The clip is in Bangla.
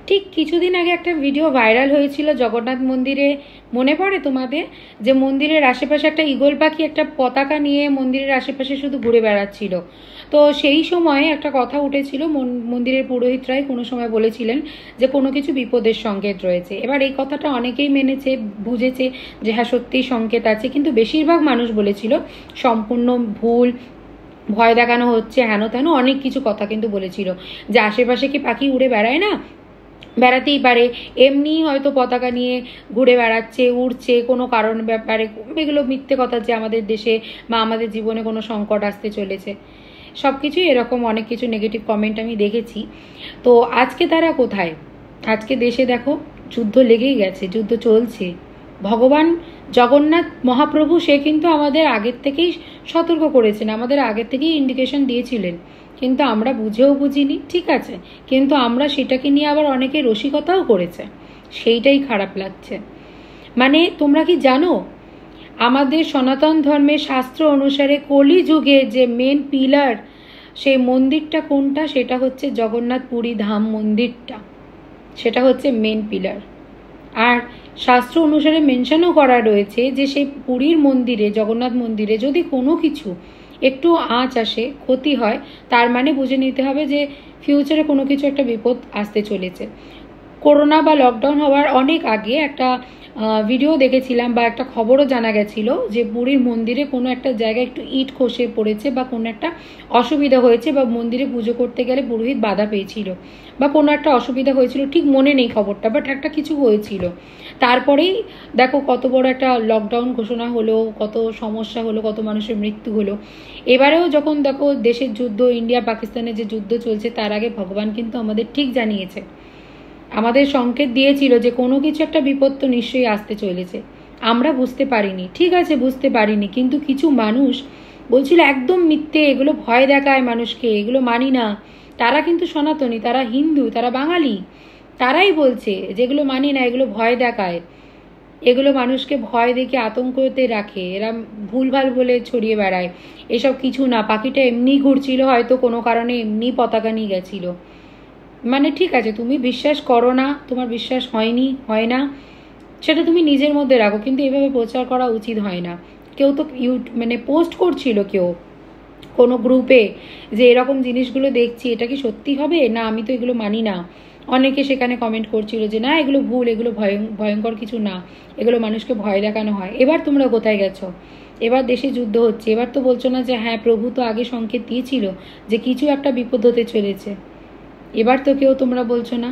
ঠিক কিছুদিন আগে একটা ভিডিও ভাইরাল হয়েছিল জগন্নাথ মন্দিরে, মনে পড়ে তোমাদের? যে মন্দিরের আশেপাশে একটা ঈগল পাখি একটা পতাকা নিয়ে মন্দিরের আশেপাশে শুধু ঘুরে বেড়াচ্ছিল। তো সেই সময় একটা কথা উঠেছিল, মন্দিরের পুরোহিতরাই কোনো সময় বলেছিলেন যে কোনো কিছু বিপদের সংকেত রয়েছে। এবার এই কথাটা অনেকেই মেনেছে, বুঝেছে যে হ্যাঁ সত্যিই সংকেত আছে, কিন্তু বেশিরভাগ মানুষ বলেছিল সম্পূর্ণ ভুল, ভয় দেখানো হচ্ছে, হেন তেন অনেক কিছু কথা কিন্তু বলেছিল। যে আশেপাশে কি পাখি উড়ে বেড়ায় না? বেড়াতেই পারে, এমনি হয়তো পতাকা নিয়ে ঘুরে বেড়াচ্ছে, উড়ছে কোনো কারণ ব্যাপারে। এগুলো মিথ্যে কথা যে আমাদের দেশে বা আমাদের জীবনে কোনো সংকট আসতে চলেছে। সব কিছুই এরকম অনেক কিছু নেগেটিভ কমেন্ট আমি দেখেছি। তো আজকে তারা কোথায়? আজকে দেশে দেখো যুদ্ধ লেগেই গেছে, যুদ্ধ চলছে। ভগবান জগন্নাথ মহাপ্রভু সে কিন্তু আমাদের আগের থেকেই সতর্ক করেছেন, আমাদের আগের থেকেই ইন্ডিকেশন দিয়েছিলেন, কিন্তু আমরা বুঝেও বুঝিনি, ঠিক আছে, কিন্তু আমরা সেটাকে নিয়ে আবার অনেকে রসিকতাও করেছে, সেইটাই খারাপ লাগছে। মানে তোমরা কি জানো আমাদের সনাতন ধর্মের শাস্ত্র অনুসারে কলিযুগে যে মেন পিলার, সেই মন্দিরটা কোনটা? সেটা হচ্ছে জগন্নাথ পুরী ধাম মন্দিরটা, সেটা হচ্ছে মেন পিলার। আর শাস্ত্র অনুসারে মেনশনও করা রয়েছে যে সেই পুরীর মন্দিরে, জগন্নাথ মন্দিরে যদি কোনো কিছু একটু আঁচ আসে, ক্ষতি হয়, তার মানে বুঝে নিতে হবে যে ফিউচারে কোনো কিছু একটা বিপদ আসতে চলেছে। করোনা বা লকডাউন হওয়ার অনেক আগে একটা ভিডিও দেখেছিলাম বা একটা খবরও জানা গেছিল যে পুরীর মন্দিরে কোনো একটা জায়গায় একটু ইট খসে পড়েছে বা কোনো একটা অসুবিধা হয়েছে, বা মন্দিরে পুজো করতে গেলে পুরোহিত বাধা পেয়েছিল বা কোনো একটা অসুবিধা হয়েছিল, ঠিক মনে নেই খবরটা, বাট একটা কিছু হয়েছিল। তারপরেই দেখো কত বড় একটা লকডাউন ঘোষণা হলো, কত সমস্যা হলো, কত মানুষের মৃত্যু হলো। এবারেও যখন দেখো দেশের যুদ্ধ, ইন্ডিয়া পাকিস্তানের যে যুদ্ধ চলছে, তার আগে ভগবান কিন্তু আমাদের ঠিক জানিয়েছে, আমাদের সংকেত দিয়েছিল যে কোনো কিছু একটা বিপদ তো নিশ্চয়ই আসতে চলেছে। আমরা বুঝতে পারিনি, ঠিক আছে বুঝতে পারিনি, কিন্তু কিছু মানুষ বলছিল একদম মিথ্যে, এগুলো ভয় দেখায় মানুষকে, এগুলো মানি না। তারা কিন্তু সনাতনী, তারা হিন্দু, তারা বাঙালি, তারাই বলছে যেগুলো মানি না, এগুলো ভয় দেখায়, এগুলো মানুষকে ভয় দেখে আতঙ্কতে রাখে, এরা ভুলভাল বলে ছড়িয়ে বেড়ায়। এসব কিছু না, পাখিটা এমনি ঘুরছিল, হয়তো কোনো কারণে এমনি পতাকা নিয়ে গেছিল। মানে ঠিক আছে, তুমি বিশ্বাস করো না, তোমার বিশ্বাস হয়নি, হয় না, সেটা তুমি নিজের মধ্যে রাখো, কিন্তু এভাবে প্রচার করা উচিত হয় না। কেউ তো মানে পোস্ট করছিল কেউ কোনো গ্রুপে যে এরকম জিনিসগুলো দেখছি, এটা কি সত্যি হবে না, আমি তো এগুলো মানি না। অনেকে সেখানে কমেন্ট করছিল যে না এগুলো ভুল, এগুলো ভয়ঙ্কর কিছু না, এগুলো মানুষকে ভয় দেখানো হয়। এবার তোমরা কোথায় গেছো? এবার দেশে যুদ্ধ হচ্ছে, এবার তো বলছো না যে হ্যাঁ প্রভু তো আগে সংকেত দিয়েছিল যে কিছু একটা বিপদ হতে চলেছে। এবার তো কেউ তোমরা বলছো না।